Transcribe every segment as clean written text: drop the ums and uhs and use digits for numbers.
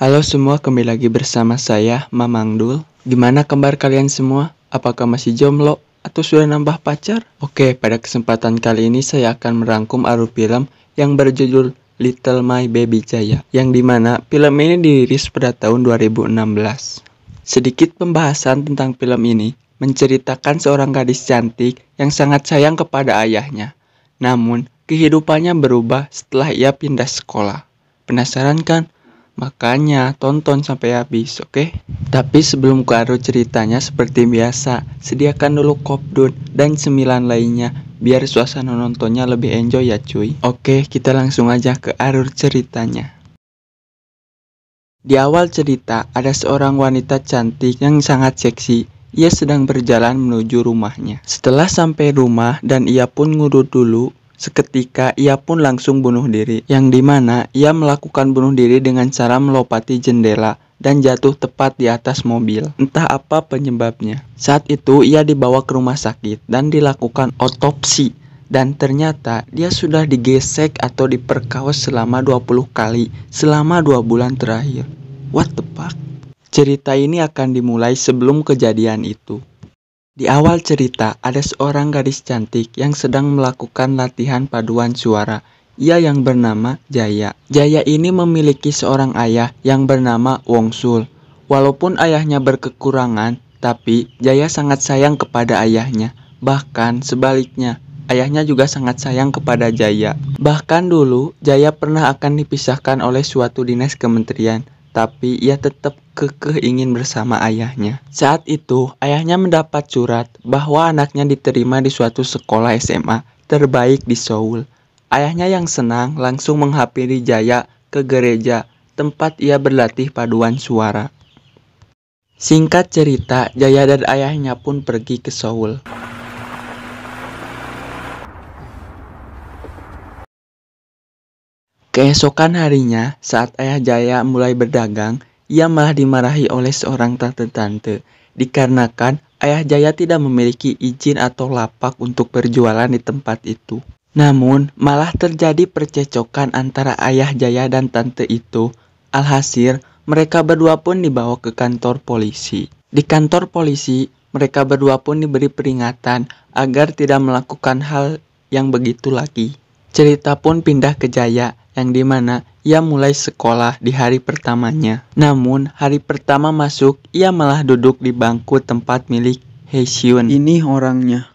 Halo semua, kembali lagi bersama saya, Mamang Dul. Gimana kabar kalian semua? Apakah masih jomblo atau sudah nambah pacar? Oke, pada kesempatan kali ini saya akan merangkum alur film yang berjudul Little My Baby Jaya, yang dimana film ini dirilis pada tahun 2016. Sedikit pembahasan tentang film ini menceritakan seorang gadis cantik yang sangat sayang kepada ayahnya. Namun, kehidupannya berubah setelah ia pindah sekolah. Penasaran kan? Makanya tonton sampai habis, oke? Tapi sebelum ke alur ceritanya, seperti biasa, sediakan dulu kopdut dan cemilan lainnya biar suasana nontonnya lebih enjoy ya cuy. Oke, kita langsung aja ke alur ceritanya. Di awal cerita, ada seorang wanita cantik yang sangat seksi. Ia sedang berjalan menuju rumahnya. Setelah sampai rumah dan ia pun ngurut dulu, seketika ia pun langsung bunuh diri, yang dimana ia melakukan bunuh diri dengan cara melompati jendela dan jatuh tepat di atas mobil. Entah apa penyebabnya. Saat itu ia dibawa ke rumah sakit dan dilakukan otopsi, dan ternyata dia sudah digesek atau diperkaos selama 20 kali selama 2 bulan terakhir. What the fuck? Cerita ini akan dimulai sebelum kejadian itu. Di awal cerita, ada seorang gadis cantik yang sedang melakukan latihan paduan suara. Ia yang bernama Jaya. Jaya ini memiliki seorang ayah yang bernama Wongsul. Walaupun ayahnya berkekurangan, tapi Jaya sangat sayang kepada ayahnya. Bahkan sebaliknya, ayahnya juga sangat sayang kepada Jaya. Bahkan dulu, Jaya pernah akan dipisahkan oleh suatu dinas kementerian, tapi ia tetap kekeh ingin bersama ayahnya. Saat itu, ayahnya mendapat surat bahwa anaknya diterima di suatu sekolah SMA terbaik di Seoul. Ayahnya yang senang langsung menghampiri Jaya ke gereja tempat ia berlatih paduan suara. Singkat cerita, Jaya dan ayahnya pun pergi ke Seoul. Keesokan harinya, saat ayah Jaya mulai berdagang, ia malah dimarahi oleh seorang tante-tante, dikarenakan ayah Jaya tidak memiliki izin atau lapak untuk berjualan di tempat itu. Namun, malah terjadi percecokan antara ayah Jaya dan tante itu. Alhasil, mereka berdua pun dibawa ke kantor polisi. Di kantor polisi, mereka berdua pun diberi peringatan agar tidak melakukan hal yang begitu lagi. Cerita pun pindah ke Jaya, yang dimana ia mulai sekolah di hari pertamanya. Namun, hari pertama masuk, ia malah duduk di bangku tempat milik Hyesyun. Ini orangnya.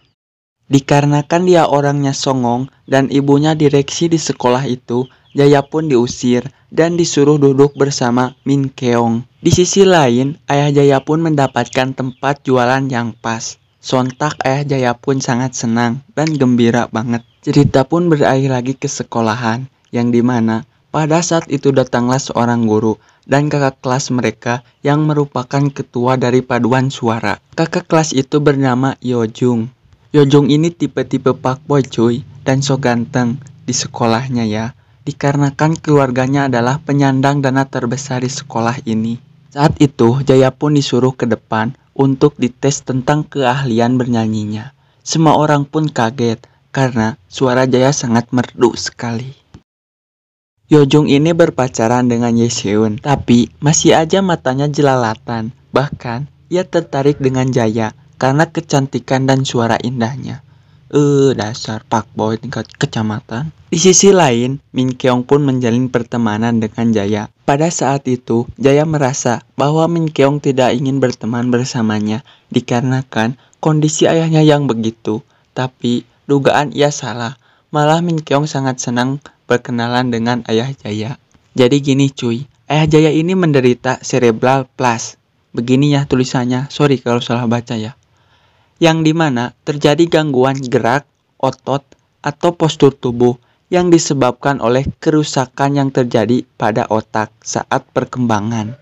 Dikarenakan dia orangnya songong dan ibunya direksi di sekolah itu, Jaya pun diusir dan disuruh duduk bersama Min Keong. Di sisi lain, ayah Jaya pun mendapatkan tempat jualan yang pas. Sontak ayah Jaya pun sangat senang dan gembira banget. Cerita pun berakhir lagi ke sekolahan, yang dimana pada saat itu datanglah seorang guru dan kakak kelas mereka yang merupakan ketua dari paduan suara. Kakak kelas itu bernama Yojung. Yojung ini tipe-tipe fuckboy cuy, dan so ganteng di sekolahnya ya, dikarenakan keluarganya adalah penyandang dana terbesar di sekolah ini. Saat itu Jaya pun disuruh ke depan untuk dites tentang keahlian bernyanyinya. Semua orang pun kaget karena suara Jaya sangat merdu sekali. Yojung ini berpacaran dengan Yeseun, tapi masih aja matanya jelalatan. Bahkan, ia tertarik dengan Jaya karena kecantikan dan suara indahnya. Dasar fuckboy tingkat kecamatan. Di sisi lain, Min Keong pun menjalin pertemanan dengan Jaya. Pada saat itu, Jaya merasa bahwa Min Keong tidak ingin berteman bersamanya dikarenakan kondisi ayahnya yang begitu. Tapi, dugaan ia salah. Malah Min Keong sangat senang berkenalan dengan ayah Jaya. Jadi gini cuy, ayah Jaya ini menderita cerebral palsy. Begini ya tulisannya, sorry kalau salah baca ya. Yang dimana terjadi gangguan gerak, otot, atau postur tubuh yang disebabkan oleh kerusakan yang terjadi pada otak saat perkembangan.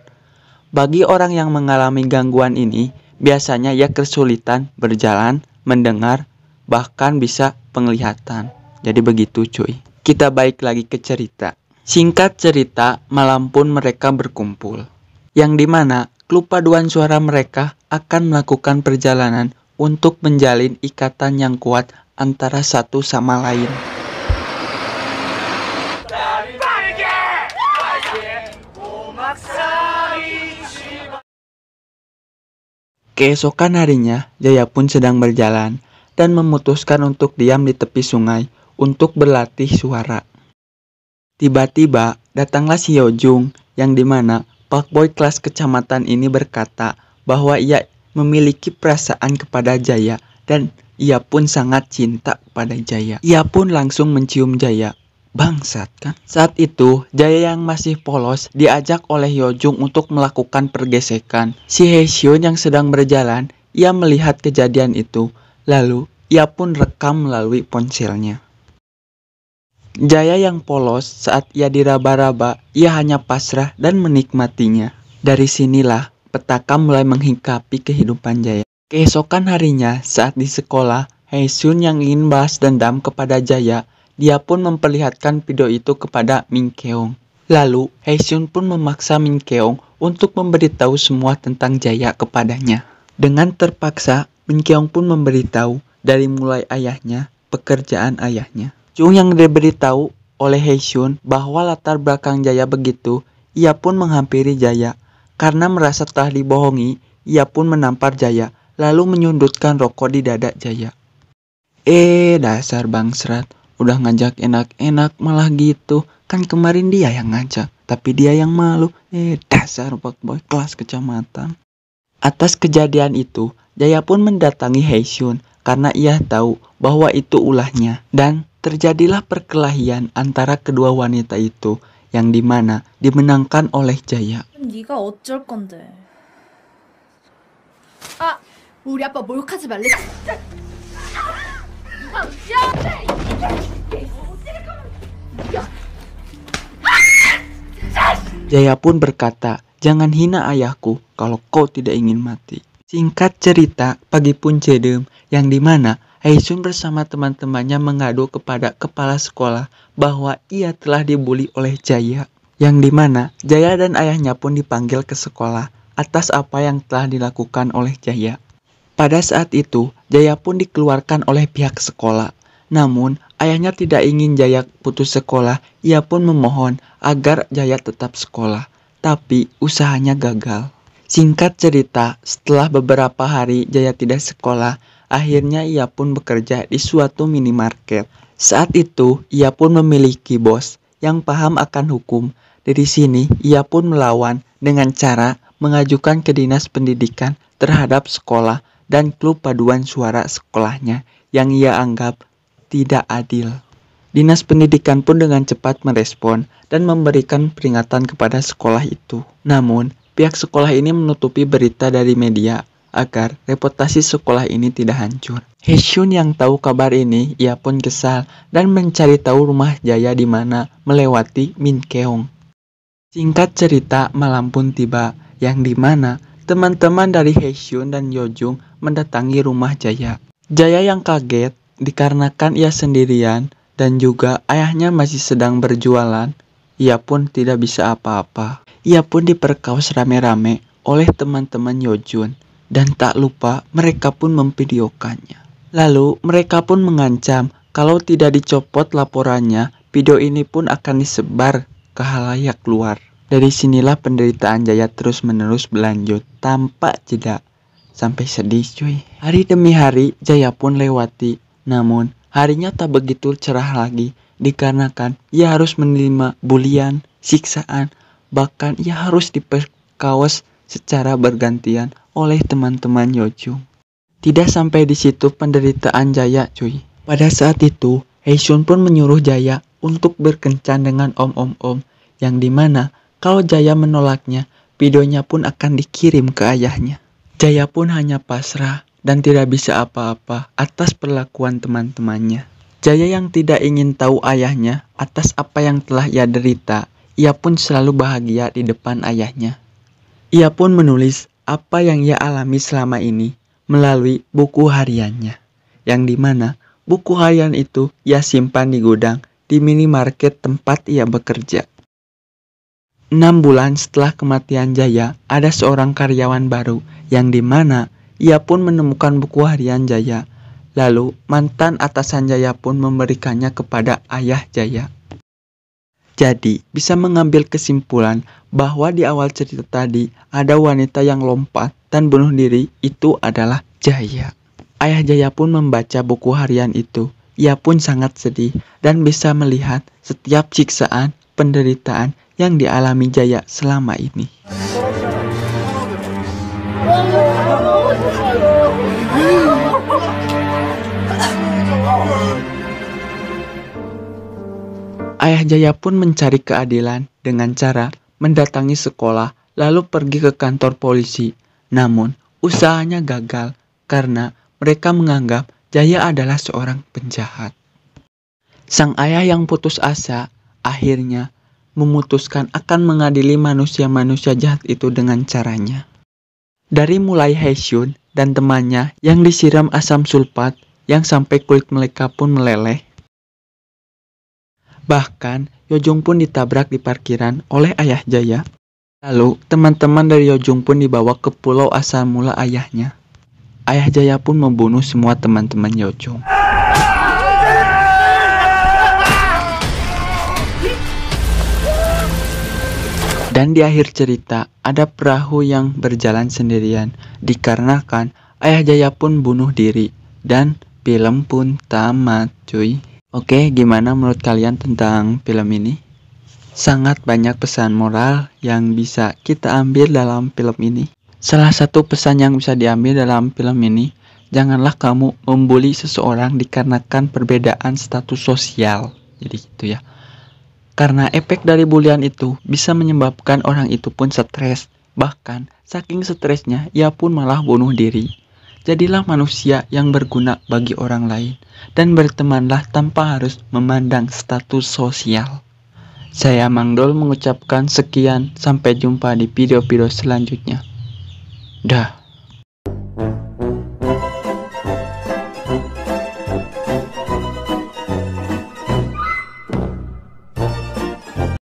Bagi orang yang mengalami gangguan ini, biasanya ia kesulitan berjalan, mendengar, bahkan bisa penglihatan. Jadi begitu cuy. Kita balik lagi ke cerita. Singkat cerita, malam pun mereka berkumpul. Yang dimana klub paduan suara mereka akan melakukan perjalanan untuk menjalin ikatan yang kuat antara satu sama lain. Keesokan harinya, Jaya pun sedang berjalan dan memutuskan untuk diam di tepi sungai untuk berlatih suara. Tiba-tiba datanglah si Yojung yang dimana Pak Boy kelas kecamatan ini berkata bahwa ia memiliki perasaan kepada Jaya dan ia pun sangat cinta kepada Jaya. Ia pun langsung mencium Jaya. Bangsat kan? Saat itu, Jaya yang masih polos diajak oleh Yojung untuk melakukan pergesekan. Si Haesyun yang sedang berjalan, ia melihat kejadian itu. Lalu, ia pun rekam melalui ponselnya. Jaya yang polos saat ia diraba-raba, ia hanya pasrah dan menikmatinya. Dari sinilah, petaka mulai menghinggapi kehidupan Jaya. Keesokan harinya, saat di sekolah, Haesyun yang ingin balas dendam kepada Jaya, dia pun memperlihatkan video itu kepada Min Keong. Lalu, Haesyun pun memaksa Min Keong untuk memberitahu semua tentang Jaya kepadanya. Dengan terpaksa, Min Keong pun memberitahu dari mulai ayahnya, pekerjaan ayahnya. Chung yang diberitahu oleh Haesyun bahwa latar belakang Jaya begitu, ia pun menghampiri Jaya. Karena merasa telah dibohongi, ia pun menampar Jaya, lalu menyundutkan rokok di dada Jaya. Dasar bangsrat. Udah ngajak enak-enak malah gitu. Kan kemarin dia yang ngajak, tapi dia yang malu. Dasar Pak Boy kelas kecamatan. Atas kejadian itu, Jaya pun mendatangi Haesyun karena ia tahu bahwa itu ulahnya. Dan terjadilah perkelahian antara kedua wanita itu yang dimana dimenangkan oleh Jaya. 네가 어쩔 건데? 우리 아빠 모욕하지 말래. Jaya pun berkata, jangan hina ayahku kalau kau tidak ingin mati. Singkat cerita, pagi pun cedem, yang dimana Haesyun bersama teman-temannya mengadu kepada kepala sekolah bahwa ia telah dibully oleh Jaya. Yang dimana Jaya dan ayahnya pun dipanggil ke sekolah atas apa yang telah dilakukan oleh Jaya. Pada saat itu, Jaya pun dikeluarkan oleh pihak sekolah. Namun, ayahnya tidak ingin Jaya putus sekolah, ia pun memohon agar Jaya tetap sekolah. Tapi, usahanya gagal. Singkat cerita, setelah beberapa hari Jaya tidak sekolah, akhirnya ia pun bekerja di suatu minimarket. Saat itu, ia pun memiliki bos yang paham akan hukum. Dari sini, ia pun melawan dengan cara mengajukan ke dinas pendidikan terhadap sekolah dan klub paduan suara sekolahnya yang ia anggap tidak adil. Dinas pendidikan pun dengan cepat merespon dan memberikan peringatan kepada sekolah itu. Namun, pihak sekolah ini menutupi berita dari media agar reputasi sekolah ini tidak hancur. Haesyun yang tahu kabar ini, ia pun kesal dan mencari tahu rumah Jaya di mana melewati Min Keong. Singkat cerita, malam pun tiba, yang dimana teman-teman dari Haesyun dan Yojung mendatangi rumah Jaya. Jaya yang kaget dikarenakan ia sendirian dan juga ayahnya masih sedang berjualan. Ia pun tidak bisa apa-apa. Ia pun diperkaos rame-rame oleh teman-teman Yojun dan tak lupa mereka pun memvideokannya. Lalu mereka pun mengancam kalau tidak dicopot laporannya, video ini pun akan disebar ke halayak luar. Dari sinilah penderitaan Jaya terus-menerus berlanjut tanpa jeda. Sampai sedih cuy. Hari demi hari Jaya pun lewati. Namun harinya tak begitu cerah lagi. Dikarenakan ia harus menerima bulian, siksaan. Bahkan ia harus diperkaos secara bergantian oleh teman-teman Yojung. Tidak sampai di situ penderitaan Jaya cuy. Pada saat itu Haesyun pun menyuruh Jaya untuk berkencan dengan om-om yang dimana kalau Jaya menolaknya, videonya pun akan dikirim ke ayahnya. Jaya pun hanya pasrah dan tidak bisa apa-apa atas perlakuan teman-temannya. Jaya yang tidak ingin tahu ayahnya atas apa yang telah ia derita, ia pun selalu bahagia di depan ayahnya. Ia pun menulis apa yang ia alami selama ini melalui buku hariannya. Yang dimana buku harian itu ia simpan di gudang di minimarket tempat ia bekerja. 6 bulan setelah kematian Jaya, ada seorang karyawan baru yang dimana ia pun menemukan buku harian Jaya. Lalu mantan atasan Jaya pun memberikannya kepada ayah Jaya. Jadi bisa mengambil kesimpulan bahwa di awal cerita tadi ada wanita yang lompat dan bunuh diri itu adalah Jaya. Ayah Jaya pun membaca buku harian itu. Ia pun sangat sedih dan bisa melihat setiap siksaan, penderitaan yang dialami Jaya selama ini. Ayah Jaya pun mencari keadilan dengan cara mendatangi sekolah lalu pergi ke kantor polisi. Namun, usahanya gagal karena mereka menganggap Jaya adalah seorang penjahat. Sang ayah yang putus asa akhirnya memutuskan akan mengadili manusia-manusia jahat itu dengan caranya. Dari mulai Haesyun dan temannya yang disiram asam sulfat yang sampai kulit mereka pun meleleh. Bahkan Yojung pun ditabrak di parkiran oleh ayah Jaya. Lalu teman-teman dari Yojung pun dibawa ke pulau asal mula ayahnya. Ayah Jaya pun membunuh semua teman-teman Yojung. Dan di akhir cerita ada perahu yang berjalan sendirian dikarenakan ayah Jaya pun bunuh diri dan film pun tamat cuy. Oke, gimana menurut kalian tentang film ini? Sangat banyak pesan moral yang bisa kita ambil dalam film ini. Salah satu pesan yang bisa diambil dalam film ini, janganlah kamu membuli seseorang dikarenakan perbedaan status sosial. Jadi gitu ya. Karena efek dari bulian itu bisa menyebabkan orang itu pun stres. Bahkan saking stresnya ia pun malah bunuh diri. Jadilah manusia yang berguna bagi orang lain dan bertemanlah tanpa harus memandang status sosial. Saya Mang Dol mengucapkan sekian, sampai jumpa di video-video selanjutnya. Dah.